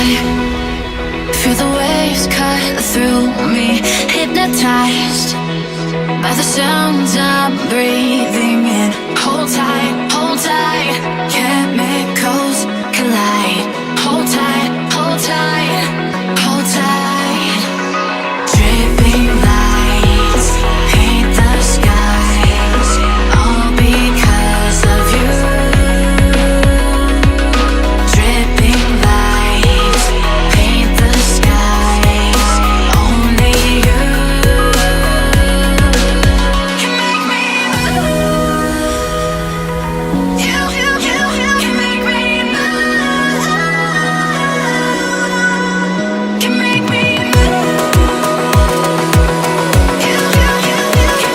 high, feel the waves cut through me, hypnotized by the sounds I'm breathing in. Hold tight, chemicals collide. Hold tight, hold tight, hold tight. Dripping lights paint the skies, all because of you. Dripping lights paint the skies, only you can make me move. You can make me move. Can make me move. You can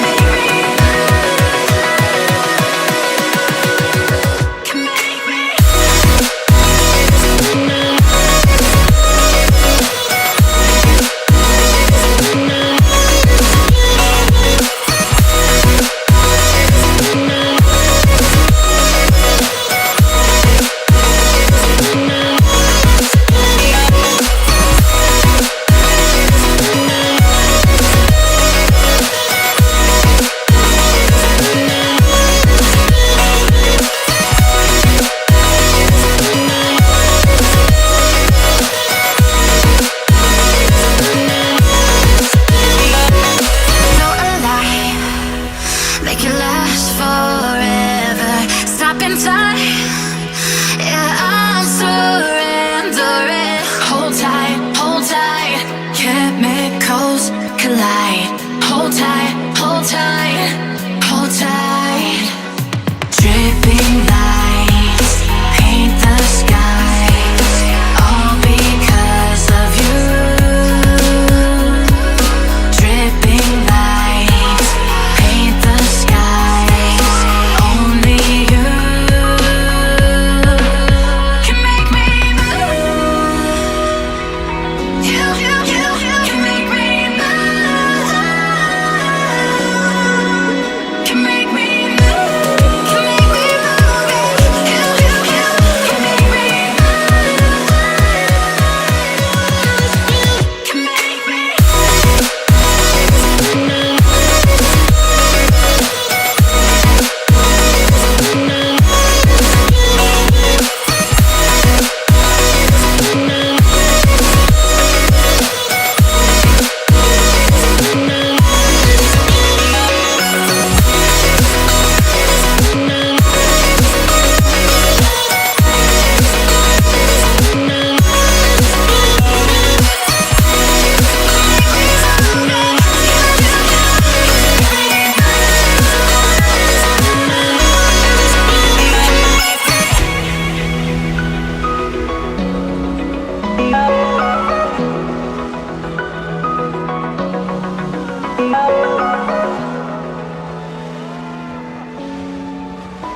make me move. Can make me. No lie, make it last forever. Stop in time, yeah, I'm surrendering. Hold tight, chemicals collide. Hold tight, hold tight, hold tight. Dripping lights paint the skies, all because of you. Dripping lights paint the skies, only you can make me move. You can make me move. Can make me move. Can make me move. You can make me move. Can make me.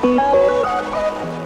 Thank you.